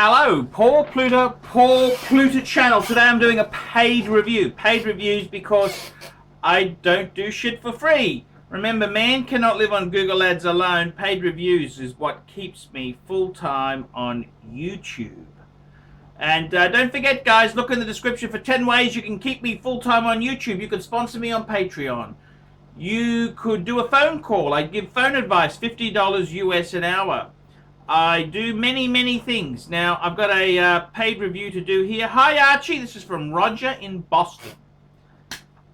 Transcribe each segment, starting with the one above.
Hello, Paul Pluta channel. Today I'm doing a paid review. Paid reviews because I don't do shit for free. Remember, man cannot live on Google Ads alone. Paid reviews is what keeps me full-time on YouTube. And don't forget, guys, look in the description for 10 ways you can keep me full-time on YouTube. You can sponsor me on Patreon. You could do a phone call. I give phone advice, $50 US an hour. I do many things. Now, I've got a paid review to do here. Hi, Archie. This is from Roger in Boston.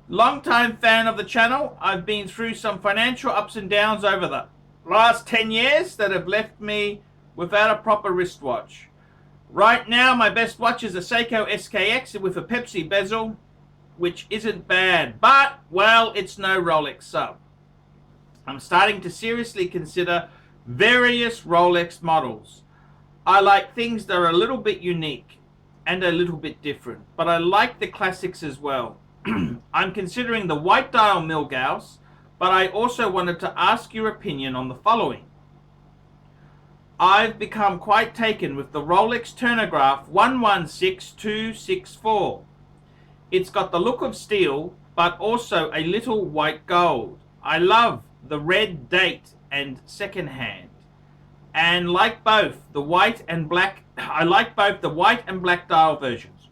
Long-time fan of the channel. I've been through some financial ups and downs over the last 10 years that have left me without a proper wristwatch. Right now, my best watch is a Seiko SKX with a Pepsi bezel, which isn't bad, but, well, it's no Rolex sub. I'm starting to seriously consider various Rolex models. I like things that are a little bit unique and a little bit different, but I like the classics as well. I'm considering the white dial Milgauss, but I also wanted to ask your opinion on the following. I've become quite taken with the ROLEX Turn-o-graph 116264. It's got the look of steel, but also a little white gold. I love the red date and second hand, and like both the white and black. I like both the white and black dial versions.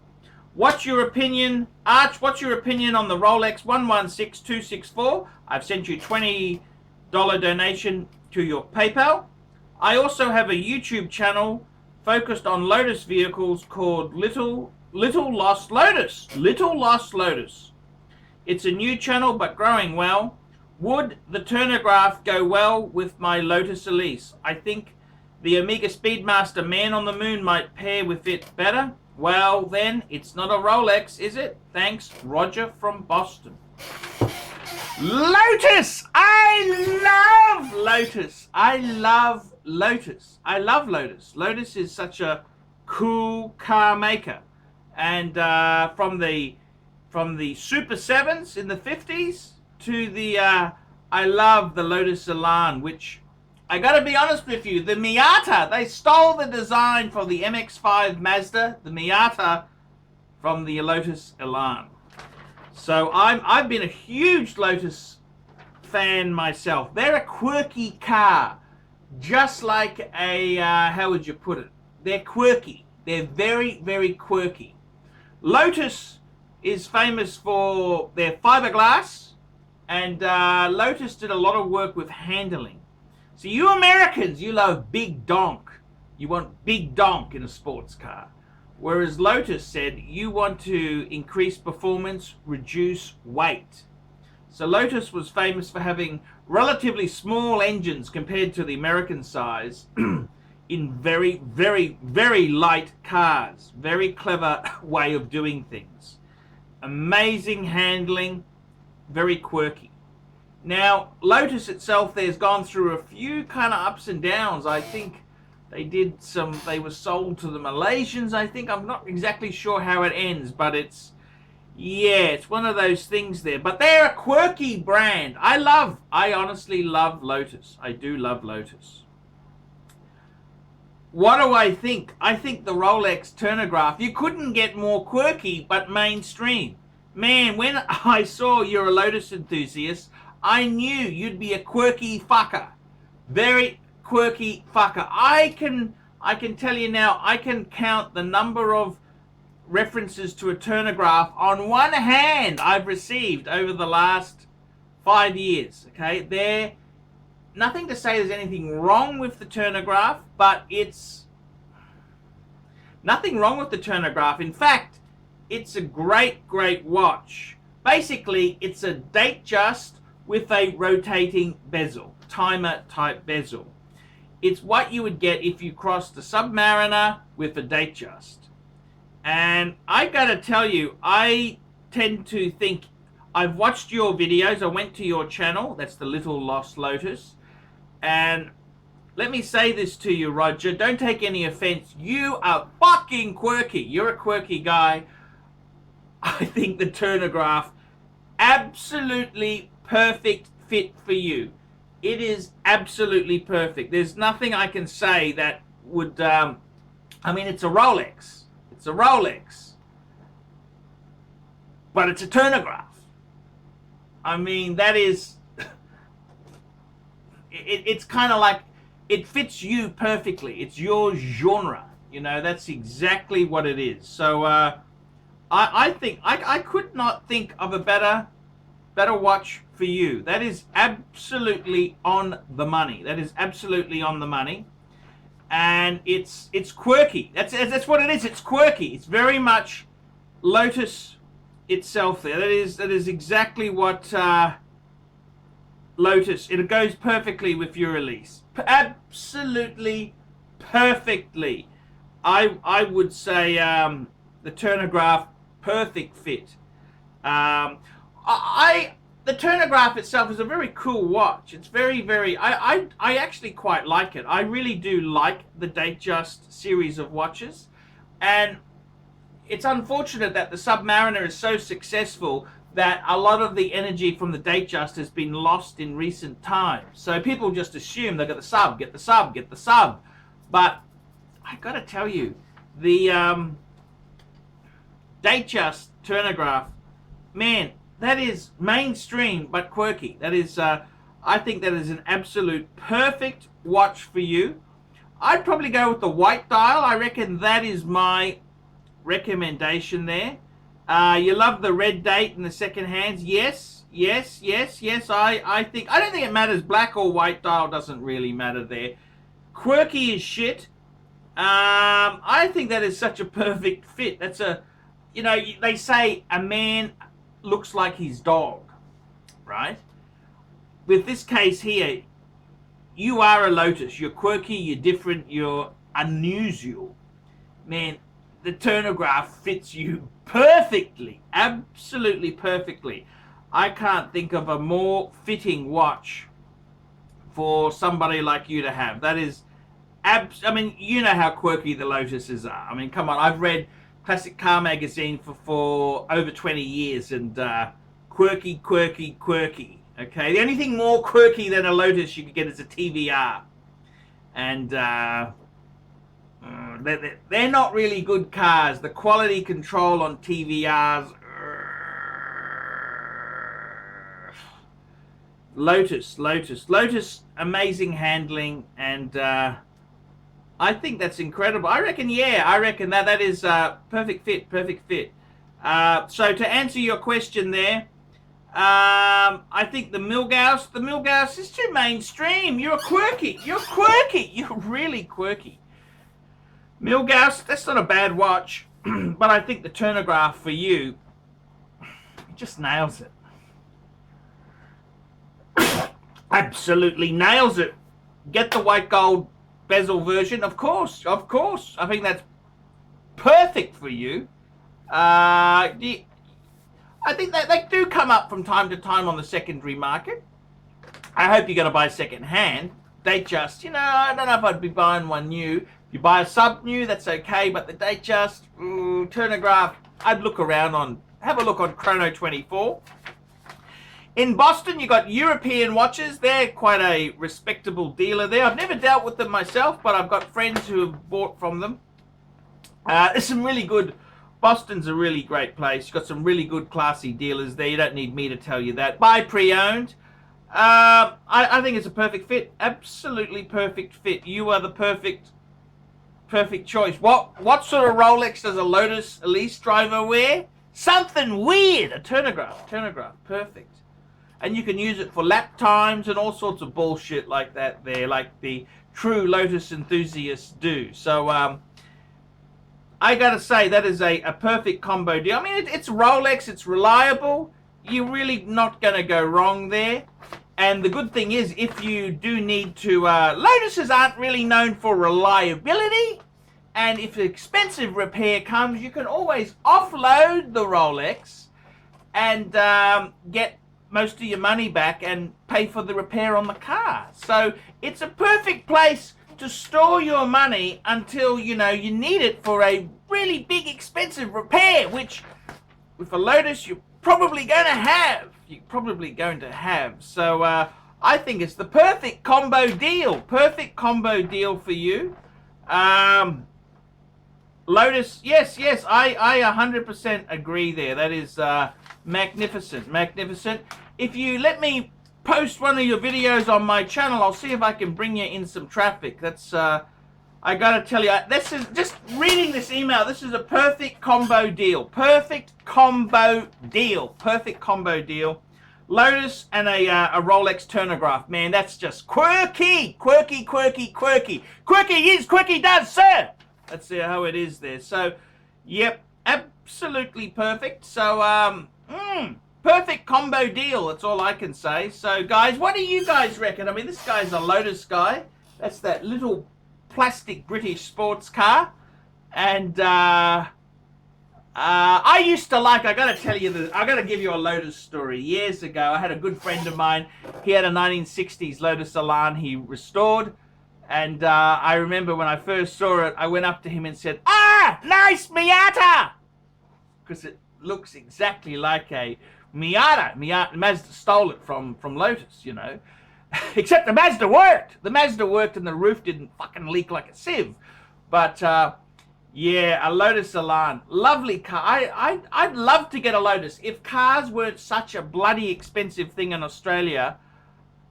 What's your opinion, Arch? What's your opinion on the ROLEX 116264? I've sent you $20 donation to your PayPal. I also have a YouTube channel focused on Lotus vehicles called Little Lost Lotus. Little Lost Lotus. It's a new channel but growing well. Would the Turn-o-graph go well with my Lotus Elise? I think the Omega Speedmaster Man on the Moon might pair with it better. Well then, it's not a Rolex, is it? Thanks, Roger from Boston. Lotus! I love Lotus. I love Lotus. I love Lotus. Lotus is such a cool car maker. And from the Super 7s in the 50s to the I love the Lotus Elan, which I gotta be honest with you, the Miata, they stole the design for the MX-5 Mazda, the Miata from the Lotus Elan. So I've been a huge Lotus fan myself. They're a quirky car, just like a how would you put it? They're quirky. They're very quirky. Lotus is famous for their fiberglass. And Lotus did a lot of work with handling. So you Americans, you love big donk. You want big donk in a sports car. Whereas Lotus said you want to increase performance, reduce weight. So Lotus was famous for having relatively small engines compared to the American size in very light cars. Very clever way of doing things. Amazing handling. Very quirky. Now, Lotus itself, there's gone through a few kind of ups and downs. I think they were sold to the Malaysians, I think. I'm not exactly sure how it ends, but it's one of those things there. But they're a quirky brand. I honestly love Lotus. I do love Lotus. What do I think? I think the Rolex Turn-o-graph, you couldn't get more quirky, but mainstream. Man, when I saw you're a Lotus enthusiast, I knew you'd be a quirky fucker. Very quirky fucker. I can tell you now, I can count the number of references to a Turn-o-graph on one hand I've received over the last 5 years. Okay, there, nothing to say there's anything wrong with the Turn-o-graph, but it's nothing wrong with the Turn-o-graph. In fact, it's a great watch. Basically, it's a Datejust with a rotating bezel, timer type bezel. It's what you would get if you crossed a Submariner with a Datejust. And I gotta tell you, I tend to think, I've watched your videos, I went to your channel, that's the Little Lost Lotus, and let me say this to you, Roger, don't take any offense, you are fucking quirky. You're a quirky guy. I think the Turn-o-graph, absolutely perfect fit for you. It is absolutely perfect. There's nothing I can say that would I mean, it's a Rolex. It's a Rolex. But it's a turn-o-graph. I mean, that is... It's kind of like... It fits you perfectly. It's your genre. You know, that's exactly what it is. So, I think... I could not think of a better watch for you. That is absolutely on the money. That is absolutely on the money. And it's quirky. That's what it is. It's quirky. It's very much Lotus itself there. That is exactly what Lotus. It goes perfectly with your release. Absolutely perfectly. I would say the turn-o-graph, perfect fit. The turn-o-graph itself is a very cool watch. It's very, I actually quite like it. I really do like the Datejust series of watches. And it's unfortunate that the Submariner is so successful that a lot of the energy from the Datejust has been lost in recent times. So people just assume they got the sub, get the sub, get the sub. But I gotta tell you, the Datejust turn-o-graph, man, that is mainstream but quirky. That is, I think that is an absolute perfect watch for you. I'd probably go with the white dial. I reckon that is my recommendation there. You love the red date and the second hands. Yes. I don't think it matters. Black or white dial doesn't really matter there. Quirky as shit. I think that is such a perfect fit. That's a, you know, they say a man looks like his dog, right? With this case here, you are a Lotus. You're quirky, you're different, you're unusual. Man, the turn-o-graph fits you perfectly, absolutely perfectly. I can't think of a more fitting watch for somebody like you to have. That is, I mean, you know how quirky the Lotuses are. I mean, come on, I've read Classic Car Magazine for over 20 years, and quirky. Okay, the only thing more quirky than a Lotus you could get is a TVR, and they're not really good cars. The quality control on TVRs, Lotus, amazing handling, and I think that's incredible. I reckon that is perfect fit. So to answer your question there, I think the Milgauss is too mainstream. You're quirky. You're really quirky. Milgauss, that's not a bad watch, but I think the turn-o-graph for you, it just nails it. Absolutely nails it. Get the white gold bezel version, of course. I think that's perfect for you. I think that they do come up from time to time on the secondary market. I hope you're going to buy second hand. Datejust, you know, I don't know if I'd be buying one new. If you buy a sub new, that's okay, but the Datejust, turn-o-graph, I'd look around have a look on Chrono24. In Boston, you got European watches. They're quite a respectable dealer there. I've never dealt with them myself, but I've got friends who have bought from them. There's some really good... Boston's a really great place. You've got some really good, classy dealers there. You don't need me to tell you that. Buy pre-owned. I think it's a perfect fit. Absolutely perfect fit. You are the perfect choice. What sort of Rolex does a Lotus Elise driver wear? Something weird. A turn-o-graph. Perfect. And you can use it for lap times and all sorts of bullshit like that there, like the true Lotus enthusiasts do. So, I gotta say, that is a perfect combo deal. I mean, it's Rolex, it's reliable. You're really not gonna go wrong there. And the good thing is, if you do need to, Lotuses aren't really known for reliability. And if an expensive repair comes, you can always offload the Rolex and get most of your money back and pay for the repair on the car. So it's a perfect place to store your money until, you know, you need it for a really big expensive repair, which with a Lotus you're probably going to have. So I think it's the perfect combo deal for you. Lotus, yes, I 100% agree there. That is magnificent, magnificent. If you let me post one of your videos on my channel, I'll see if I can bring you in some traffic. That's, I gotta tell you, this is, just reading this email, this is a perfect combo deal. Perfect combo deal. Perfect combo deal. Lotus and a ROLEX Turn-o-graph. Man, that's just quirky, quirky, quirky, quirky. Quirky is, quirky does, sir. That's how it is there. So, yep, absolutely perfect. So, perfect combo deal. That's all I can say. So, guys, what do you guys reckon? I mean, this guy's a Lotus guy. That's that little plastic British sports car. And I used to like, I gotta tell you, I gotta give you a Lotus story. Years ago, I had a good friend of mine. He had a 1960s Lotus Elan he restored. And I remember when I first saw it, I went up to him and said, "Ah, nice Miata!" Because it looks exactly like a Miata. Mazda stole it from Lotus, you know. Except the Mazda worked. The Mazda worked and the roof didn't fucking leak like a sieve. But, yeah, a Lotus Elan. Lovely car. I'd love to get a Lotus. If cars weren't such a bloody expensive thing in Australia,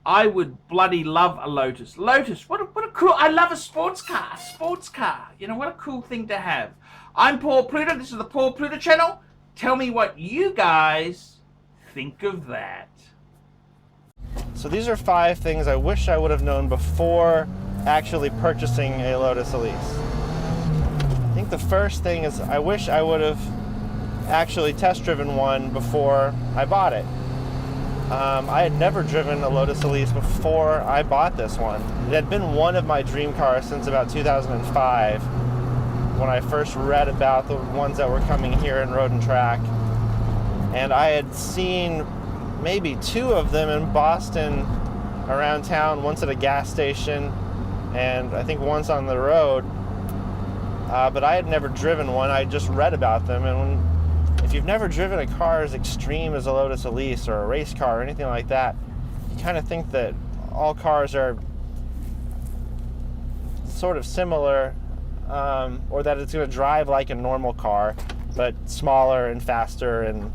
I would bloody love a Lotus. Lotus, what a cool, I love a sports car. Sports car. You know, what a cool thing to have. I'm Paul Pluta. This is the Paul Pluta channel. Tell me what you guys think of that. So these are 5 things I wish I would have known before actually purchasing a Lotus Elise. I think the first thing is I wish I would have actually test driven one before I bought it. I had never driven a Lotus Elise before I bought this one. It had been one of my dream cars since about 2005 when I first read about the ones that were coming here in Road and Track. And I had seen maybe 2 of them in Boston around town, once at a gas station and I think once on the road. But I had never driven one. I just read about them, and if you've never driven a car as extreme as a Lotus Elise or a race car or anything like that, you kind of think that all cars are sort of similar, or that it's going to drive like a normal car, but smaller and faster and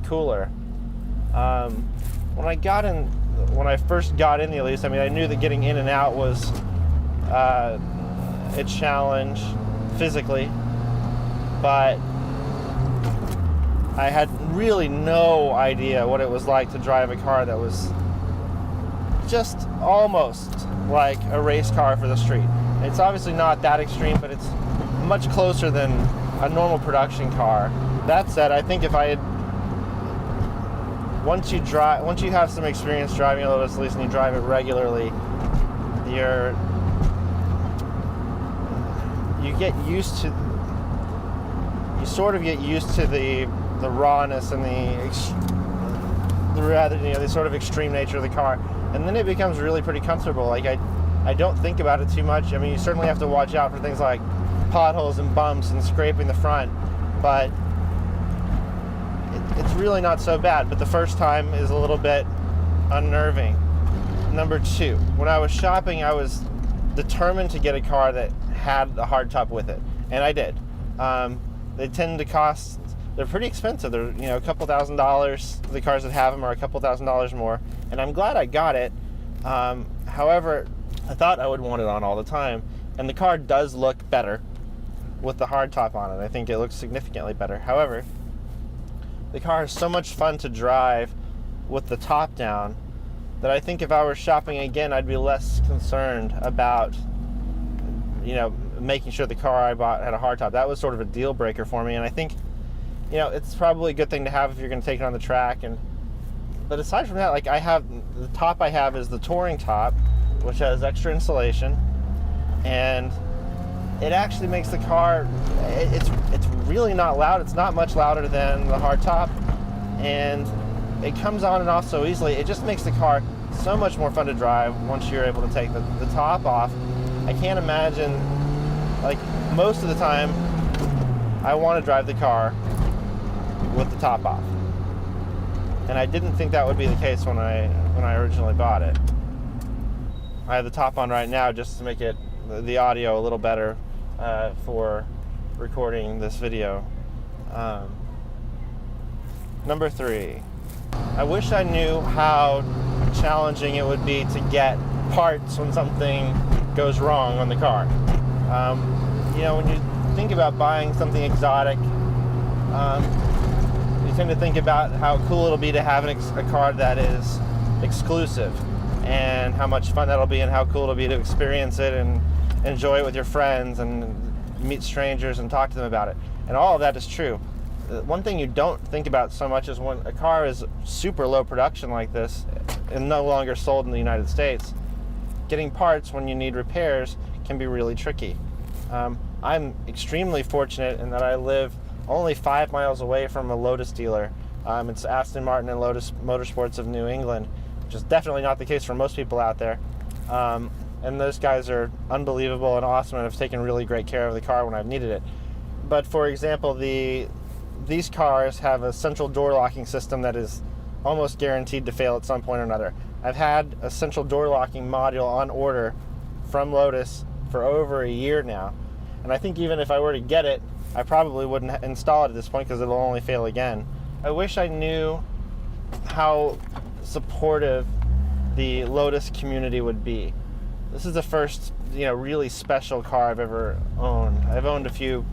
cooler. When I first got in the Elise, I mean, I knew that getting in and out was a challenge physically, but I had really no idea what it was like to drive a car that was just almost like a race car for the street. It's obviously not that extreme, but it's much closer than a normal production car. That said, I think if I had, once you have some experience driving a Lotus Elise and you drive it regularly, you sort of get used to the rawness and the sort of extreme nature of the car, and then it becomes really pretty comfortable. Like I don't think about it too much. I mean, you certainly have to watch out for things like potholes and bumps and scraping the front, but it's really not so bad. But the first time is a little bit unnerving. Number 2, when I was shopping, I was determined to get a car that had a hardtop with it, and I did. They tend to cost, they're pretty expensive. They're, you know, a couple $1,000s. The cars that have them are a couple $1,000s more, and I'm glad I got it. However, I thought I would want it on all the time, and the car does look better with the hardtop on it. I think it looks significantly better. However, the car is so much fun to drive with the top down that I think if I were shopping again, I'd be less concerned about, you know, making sure the car I bought had a hardtop. That was sort of a deal breaker for me, and I think, you know, it's probably a good thing to have if you're going to take it on the track. But aside from that, like, the top I have is the touring top, which has extra insulation, and it actually makes the car, it's really not loud. It's not much louder than the hardtop, and it comes on and off so easily. It just makes the car so much more fun to drive once you're able to take the top off. I can't imagine, like, most of the time I want to drive the car with the top off, and I didn't think that would be the case when I originally bought it. I have the top on right now just to make the audio a little better for recording this video. Number 3, I wish I knew how challenging it would be to get parts when something goes wrong on the car. You know, when you think about buying something exotic, you tend to think about how cool it'll be to have a car that is exclusive, and how much fun that'll be, and how cool it'll be to experience it and enjoy it with your friends and meet strangers and talk to them about it. And all of that is true. One thing you don't think about so much is when a car is super low production like this and no longer sold in the United States, getting parts when you need repairs can be really tricky. I'm extremely fortunate in that I live only 5 miles away from a Lotus dealer. It's Aston Martin and Lotus Motorsports of New England, which is definitely not the case for most people out there. And those guys are unbelievable and awesome and have taken really great care of the car when I've needed it. But for example, these cars have a central door locking system that is almost guaranteed to fail at some point or another. I've had a central door locking module on order from Lotus for over a year now, and I think even if I were to get it, I probably wouldn't install it at this point because it'll only fail again. I wish I knew how supportive the Lotus community would be. This is the first, really special car I've ever owned. I've owned a few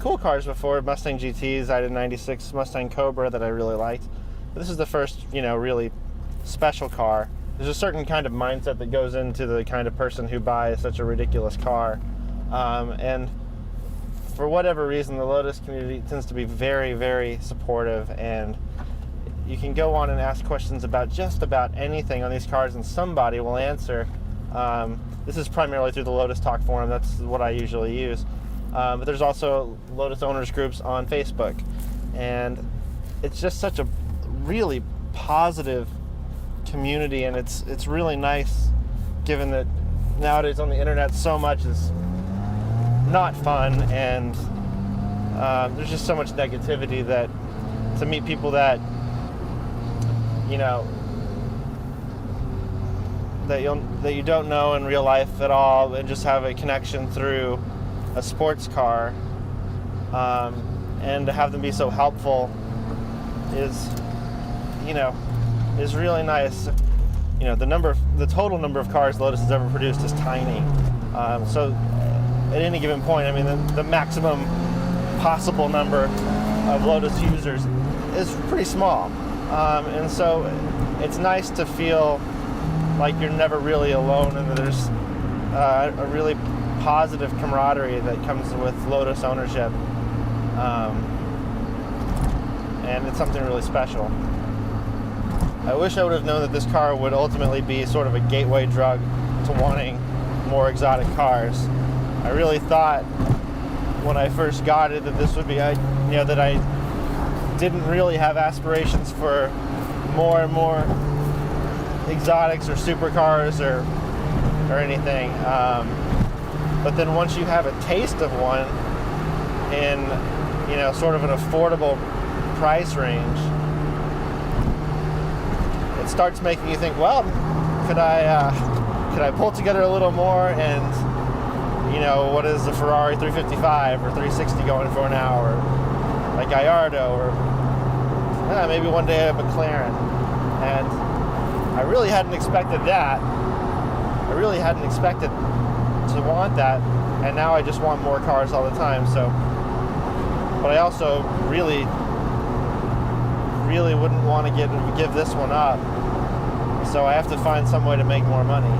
cool cars before, Mustang GTs. I had a 96 Mustang Cobra that I really liked. But this is the first, really special car. There's a certain kind of mindset that goes into the kind of person who buys such a ridiculous car. And for whatever reason, the Lotus community tends to be very, very supportive, and you can go on and ask questions about just about anything on these cars and somebody will answer. This is primarily through the Lotus Talk forum. That's what I usually use. But there's also Lotus owners groups on Facebook, and it's just such a really positive community, and it's really nice given that nowadays on the internet so much is not fun, and there's just so much negativity that to meet people that that you don't know in real life at all and just have a connection through a sports car, and to have them be so helpful is really nice. The total number of cars Lotus has ever produced is tiny, so at any given point, the maximum possible number of Lotus users is pretty small, and so it's nice to feel like you're never really alone, and that there's a really positive camaraderie that comes with Lotus ownership, and it's something really special. I wish I would have known that this car would ultimately be sort of a gateway drug to wanting more exotic cars. I really thought when I first got it that this would be, that I didn't really have aspirations for more and more exotics or supercars or anything. But then once you have a taste of one in, sort of an affordable price range, it starts making you think, well, could I pull together a little more, and what is a Ferrari 355 or 360 going for now, or like Gallardo, or maybe one day a McLaren. And I really hadn't expected that. I really hadn't expected to want that, and now I just want more cars all the time. So, but I also really wouldn't want to give this one up. So I have to find some way to make more money.